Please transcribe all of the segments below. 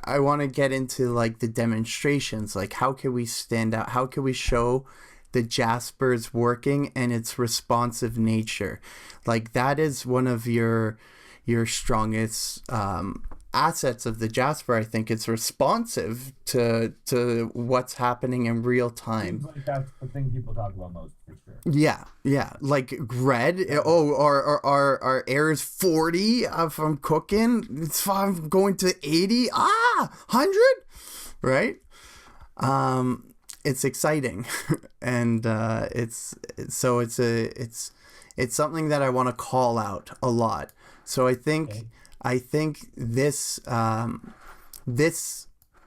I want to get into like the demonstrations. Like, how can we stand out? How can we show the Jasper's working and its responsive nature? Like, that is one of your strongest assets of the Jasper. I think it's responsive to what's happening in real time. Seems like that's the thing people talk about most for sure. Yeah. Like red. Oh, our air is 40 if I'm cooking. It's I'm going to 80. 100. Right. It's exciting, and it's something that I want to call out a lot. So Okay. I think this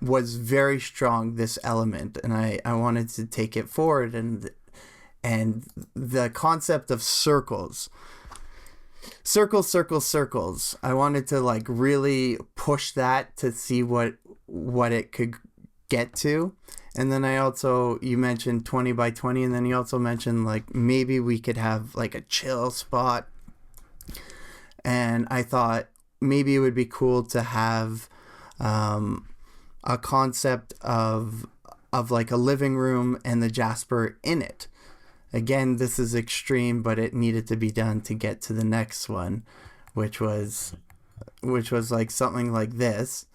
was very strong, this element, and I wanted to take it forward, and the concept of circles. I wanted to like really push that to see what it could get to. And then you mentioned 20 by 20, and then you also mentioned like maybe we could have like a chill spot. And I thought maybe it would be cool to have a concept of like a living room and the Jasper in it. Again, this is extreme, but it needed to be done to get to the next one, which was like something like this.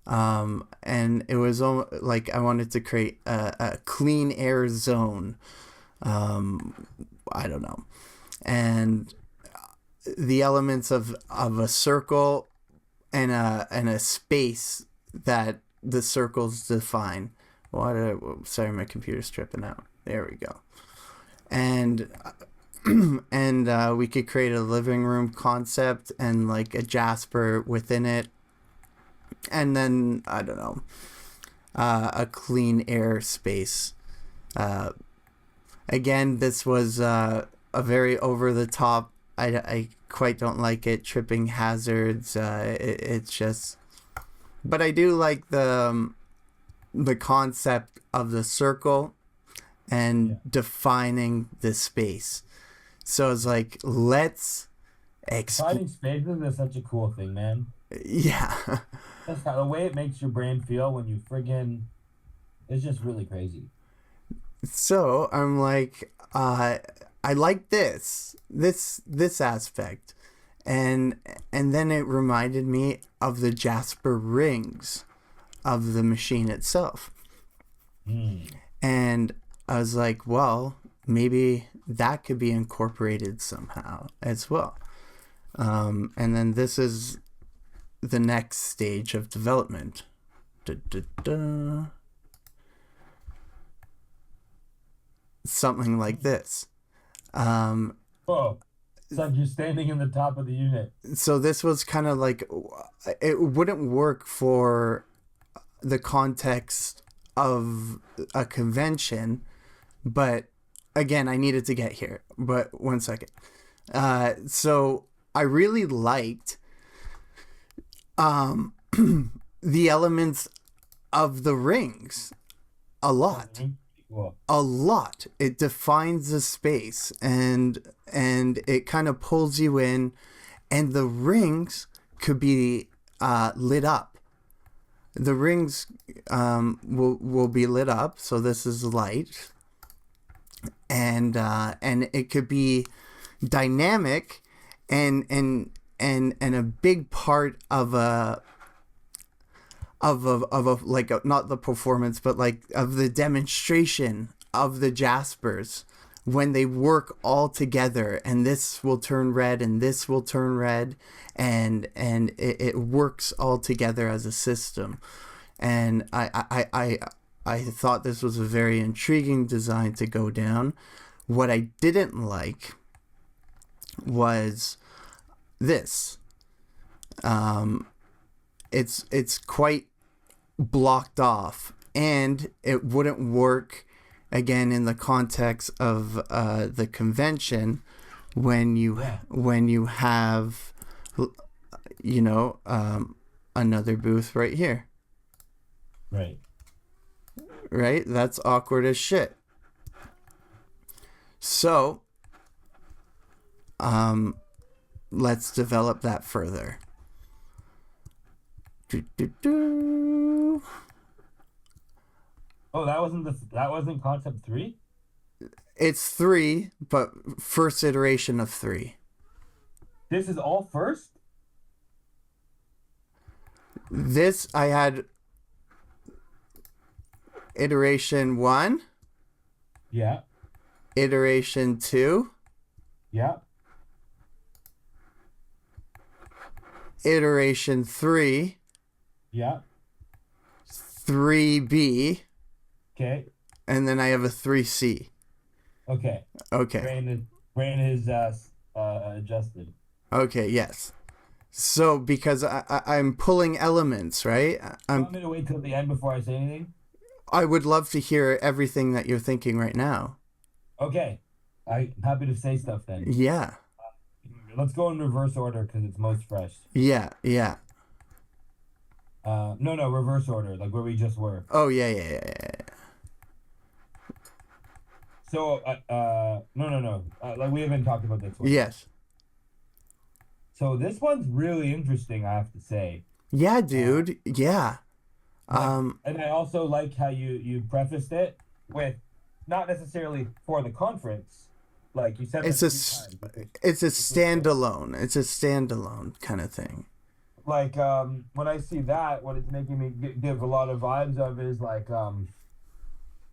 And it was like I wanted to create a clean air zone. I don't know. And the elements of a circle and a space that the circles define. Sorry, my computer's tripping out. There we go. And we could create a living room concept and like a Jasper within it, and then I don't know, a clean air space. Again, this was a very over the top. I quite don't like it. Tripping hazards. It's just, but I do like the concept of the circle and defining the space. So it's like, let's Finding spaces is such a cool thing, man. yeah. That's how the way it makes your brain feel when you friggin' it's just really crazy. So I'm like, I like this aspect, and then it reminded me of the Jasper rings of the machine itself, Hmm. and I was like, well, maybe that could be incorporated somehow as well. And then this is the next stage of development. Da, da, da. Something like this. Whoa. It's like you're standing in the top of the unit. So this was kind of like, it wouldn't work for the context of a convention, but again, I needed to get here. But one second. So I really liked the elements of the rings a lot. Cool. A lot. It defines the space, and it kind of pulls you in, and the rings could be lit up. The rings will be lit up, so this is light, and it could be dynamic, and a big part of a like not the performance, but like of the demonstration of the Jaspers when they work all together, and this will turn red and this will turn red, and it works all together as a system. And I thought this was a very intriguing design to go down. What I didn't like was this. It's quite blocked off, and it wouldn't work again in the context of the convention when you have another booth right here. Right. Right? That's awkward as shit. So let's develop that further. Oh, that wasn't concept three. It's three, but first iteration of three. This is all first. This I had iteration one, Yeah, iteration two, yeah. iteration three, Yeah. 3B, Okay. and then I have a 3C. Okay. Okay. Brain is adjusted. Okay, yes. So because I'm pulling elements, right? You I'm want me to wait till the end before I say anything? I would love to hear everything that you're thinking right now. Okay. I'm happy to say stuff then. Yeah. Let's go in reverse order because it's most fresh. Yeah, yeah. No, reverse order, like where we just were. Oh, yeah, yeah, yeah, yeah. So, no. Like we haven't talked about this one. Yes. So this one's really interesting, I have to say. Yeah, Uh, dude. Yeah. like, Um and I also like how you prefaced it with not necessarily for the conference. Like you said that it's a three times, it's a which was good. standalone. It's a standalone kind of thing. Like when I see that, what it's making me give a lot of vibes of is like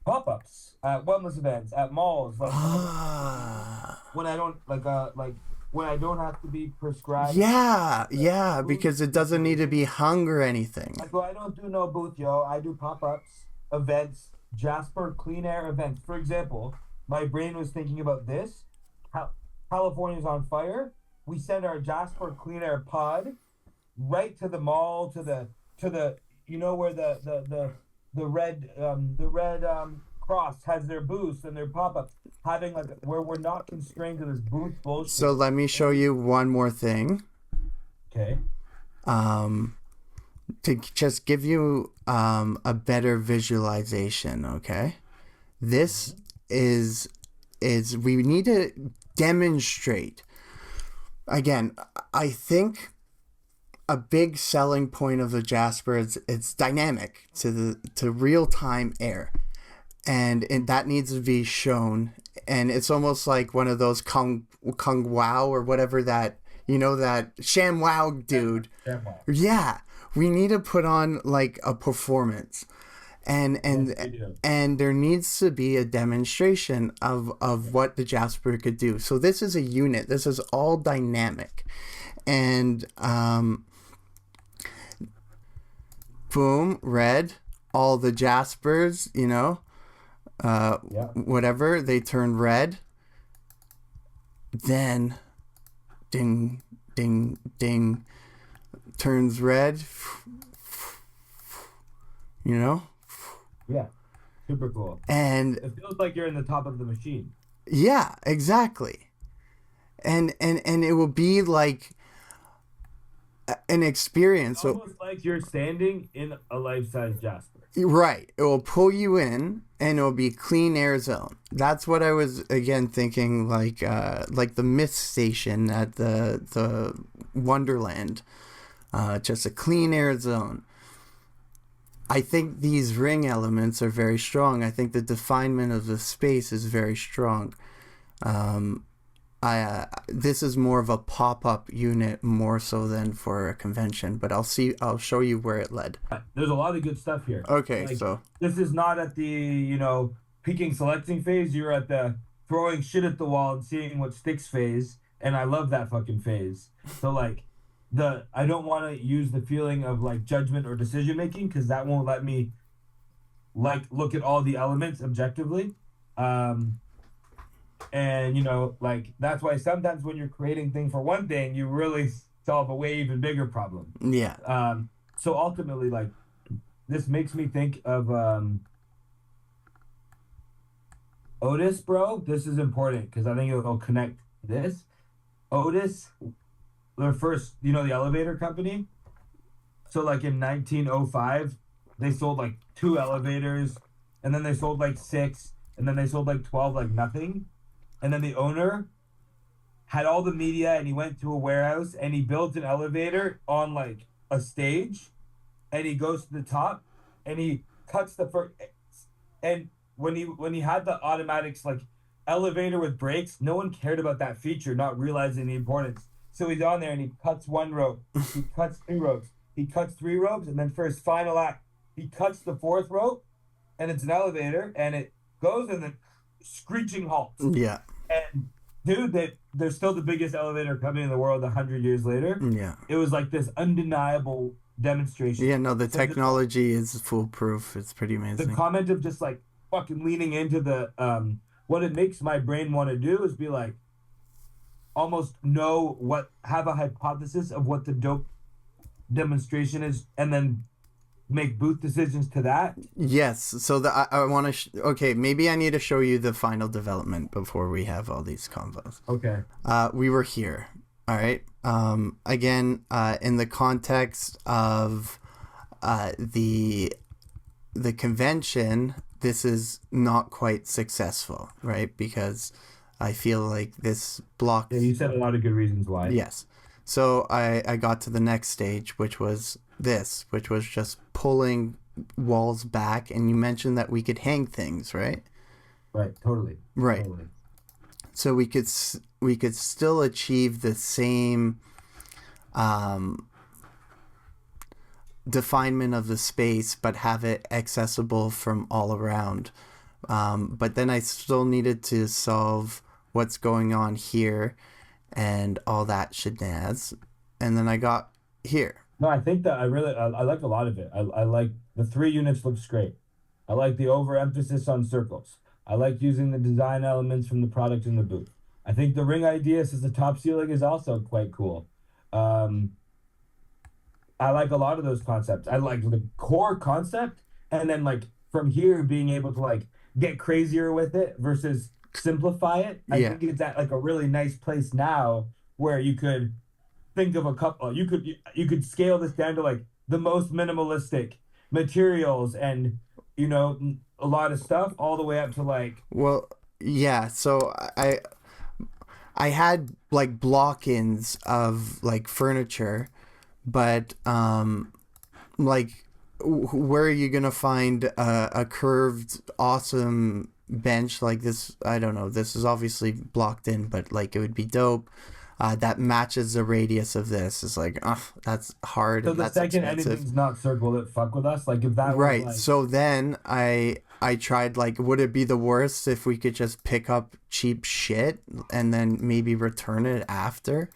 pop-ups at wellness events at malls, like Ah. when I don't like when I don't have to be prescribed Yeah, the yeah, booth because it doesn't need to situation. be hung or anything. Like, well, I don't do no booth, yo. I do pop-ups, events, Jasper clean air events. For example, my brain was thinking about this. California's on fire. We send our Jasper clean air pod right to the mall, to the where the red cross has their booths and their pop-ups, having like where we're not constrained to this booth So bullshit. let me And show you one more thing. okay, Um, to just give you a better visualization, okay? This mhm. is we need to demonstrate. Again, I think a big selling point of the Jasper is it's dynamic to real time air, and that needs to be shown. And it's almost like one of those Kung Wow or whatever that that Sham Wow dude. Shamwell. Yeah, we need to put on like a performance, and Yes, and we do. and there needs to be a demonstration of what the Jasper could do. So this is a unit. This is all dynamic, and boom, red. All the Jaspers, uh, Yeah. whatever they turn red. Then, ding, ding, ding, turns red. You know, Yeah. Super cool. and It feels like you're in the top of the machine. yeah, exactly. And it will be like an It's experience. So almost like you're standing in a life-size Jasper. right, it will pull you in, and it will be clean air zone. That's what I was again thinking, like the Myth Station at the Wonderland, just a clean air zone. I think these ring elements are very strong. I think the definement of the space is very strong. Um, this is more of a pop-up unit more so than for a convention, but I'll show you where it led. There's a lot of good stuff here. Okay, Like so this is not at the, peaking selecting phase. You're at the throwing shit at the wall and seeing what sticks phase. And I love that fucking phase. So like I don't want to use the feeling of like judgment or decision making because that won't let me like look at all the elements objectively. Um, and like that's why sometimes when you're creating thing for one thing, you really solve a way even bigger problem. yeah. So ultimately, like this makes me think of Otis, bro. This is important because I think it'll connect this. Otis, their first, the elevator company. So like in 1905, they sold like two elevators, and then they sold like six, and then they sold like 12, like nothing. And then the owner had all the media, and he went to a warehouse and he built an elevator on like a stage, and he goes to the top, and he cuts the first And when he had the automatics like elevator with brakes, no one cared about that feature, not realizing the importance. So he's on there and he cuts one rope, he cuts two ropes, he cuts three ropes, and then for his final act, he cuts the fourth rope, and it's an elevator, and it goes and then screeching halts. Yeah. And dude, they're still the biggest elevator company in the world 100 years later. Yeah. It was like this undeniable Yeah, demonstration. no, the So just technology is foolproof. It's pretty the amazing. comment of just like fucking leaning into the what it makes my brain want to do is be like almost know what have a hypothesis of what the dope demonstration is and then make booth decisions to that. Yes, so I want to okay, maybe I need to show you the final development before we have all these combos. Okay. We were here. All right. Again, in the context of the convention, this is not quite successful, right? Because I feel like this blocks. Yeah, you said a lot of good reasons why. Yes. So I got to the next stage, which was this, which was just pulling walls back, and you mentioned that we could hang things, right? Right. Totally. Right. Totally. So we could still achieve the same um, definement of the space, but have it accessible from all around. But then I still needed to solve what's going on here and all that shenanigans. And then I got here. No, I think that I like a lot of it. I like the three units looks great. I like the overemphasis on circles. I like using the design elements from the product in the booth. I think the ring idea since the top ceiling is also quite cool. Um, I like a lot of those concepts. I like the core concept, and then like from here being able to like get crazier with it versus simplify it. I Yeah. think it's at like a really nice place now where you could think of a couple. You could scale this down to like the most minimalistic materials and a lot of stuff all the way up to like Well, yeah. So I had like block-ins of like furniture, but like where are you gonna find a curved awesome bench like this? I don't know, this is obviously blocked in, but like it would be dope that matches the radius of this. Is like, that's hard so and the that's second expensive. anything's not circle that fuck with us. Like if that was Right, like so then I tried, like, would it be the worst if we could just pick up cheap shit and then maybe return it after?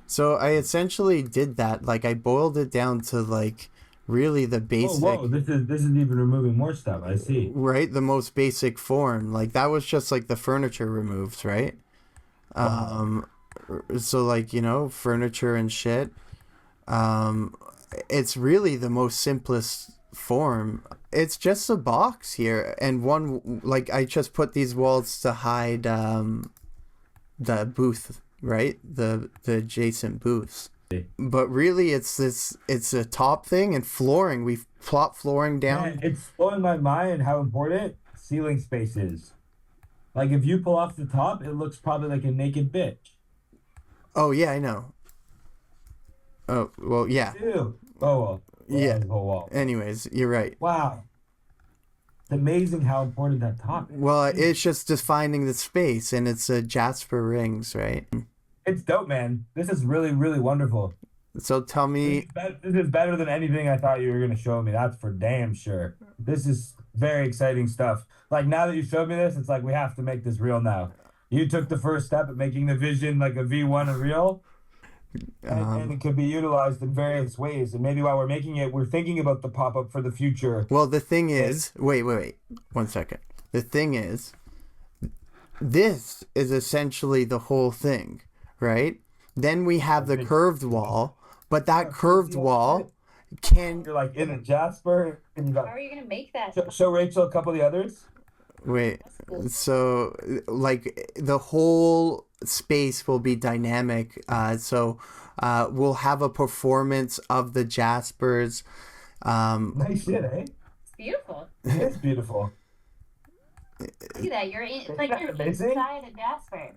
So I essentially did that. Like, I boiled it down to like really the oh whoa, basic, this is even removing more stuff. I see. right? The most basic form. Like that was just like the furniture removed, right? Wow. Um, so like, furniture and shit. Um, it's really the most simplest form. It's just a box here, and one, like, I just put these walls to hide the booth, right? The adjacent booths. But really, it's a top thing and flooring. We've plopped flooring Man, down. it's blowing my mind how important ceiling space is. Like if you pull off the top, it looks probably like a naked bitch. Oh yeah, I know. Oh well, yeah, Ew. Oh well, that yeah. was the whole wall. Anyways, you're right. Wow. It's amazing how important that top is. Well, Jesus. it's just defining the space, and it's a Jasper rings, right? It's dope, man. This is really, really wonderful. So tell me, This is better than anything I thought you were gonna show me. That's for damn sure. This is very exciting stuff. Like now that you showed me this, it's like we have to make this real now. You took the first step at making the vision like a V1 a real, and um, it could be utilized in various ways. And maybe while we're making it, we're thinking about the pop up for the future. well, the thing And is, wait, 1 second. The thing is, this is essentially the whole thing, right? Then we have that's the big. curved wall, but that That's crazy curved how it wall fits. can You're like in a Jasper, and you How got are you gonna make that? show Rachel a couple of the others. wait. That's cool. So, like, the whole space will be dynamic. So, we'll have a performance of the Jaspers. Nice shit, eh? It's beautiful. It is beautiful. Look at that. You're in, it's Isn't like that you're amazing? inside a Jasper.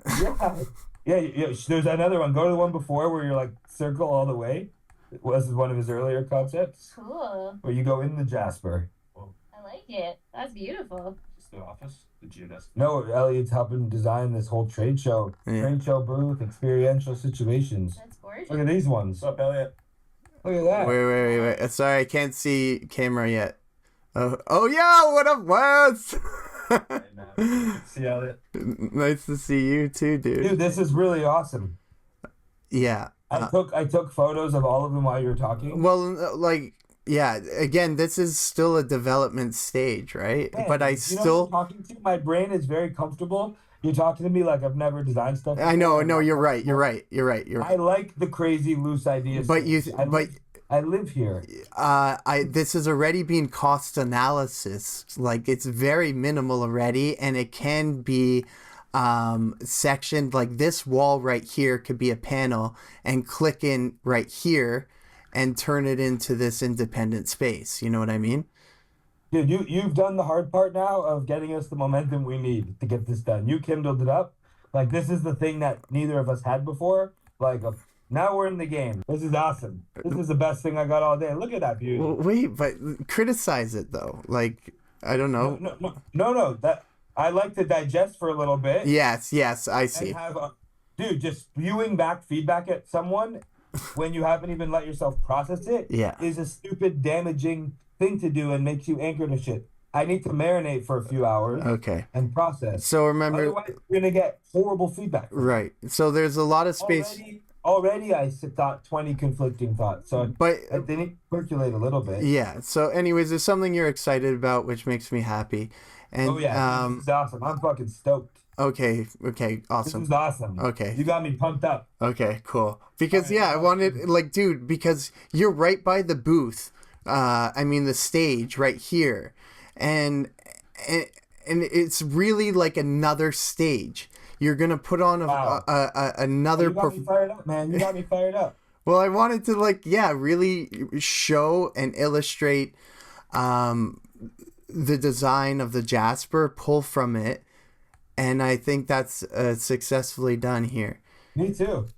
Yeah. Yeah. There's another one. Go to the one before where you're like circle all the way. This is one of his earlier concepts Cool. where you go in the Jasper. I like it. That's beautiful. the office, the geodesk. No, Elliot's helping design this whole trade show booth, experiential situations. That's gorgeous. Look at these ones. What's up, Elliot? Look at that. Wait. Sorry, I can't see camera yet. Oh yeah, what up, Wes? Hey, man. See Elliot. Nice to see you too, dude. Dude, this is really awesome. Yeah. I took photos of all of them while you were talking. Well, like, yeah. Again, this is still a development stage, right? Man, but I you know still. who I'm talking to, my brain is very comfortable. You're talking to me like I've never designed stuff before. I know. No, you're right. You're right. I like the crazy loose ideas. But I live here. This is already being cost analysis. Like, it's very minimal already, and it can be sectioned. Like, this wall right here could be a panel, and click in right here and turn it into this independent space. You know what I mean? Dude, you've done the hard part now of getting us the momentum we need to get this done. You kindled it up. Like, this is the thing that neither of us had before. Like, now we're in the game. This is awesome. This is the best thing I got all day. Look at that beauty. Well, wait, but criticize it though. Like, I don't know. No. That I like to digest for a little bit. Yes, I see. And dude, just spewing back feedback at someone when you haven't even let yourself process it is a stupid, damaging thing to do and makes you anchor to shit. I need to marinate for a few hours. Okay. And process. So remember, otherwise you're gonna get horrible feedback. Right. So there's a lot of space. Already I thought 20 conflicting thoughts. So they need to percolate a little bit. Yeah. So anyways, there's something you're excited about, which makes me happy. And this is awesome. I'm fucking stoked. Okay, awesome. This is awesome. Okay. You got me pumped up. Okay, cool. Because I wanted, like, dude, because you're right by the booth. The stage right here. And it's really like another stage. You're gonna put on another. You got me fired up, man. You got me fired up. Well, I wanted to really show and illustrate the design of the Jaspr, pull from it, and I think that's successfully done here. Me too.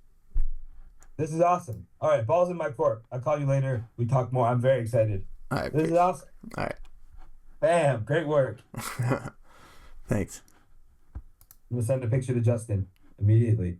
This is awesome. All right, ball's in my court. I'll call you later. We talk more. I'm very excited. All right, this is awesome. All right. Bam! Great work. Thanks. I'm gonna send a picture to Justin immediately.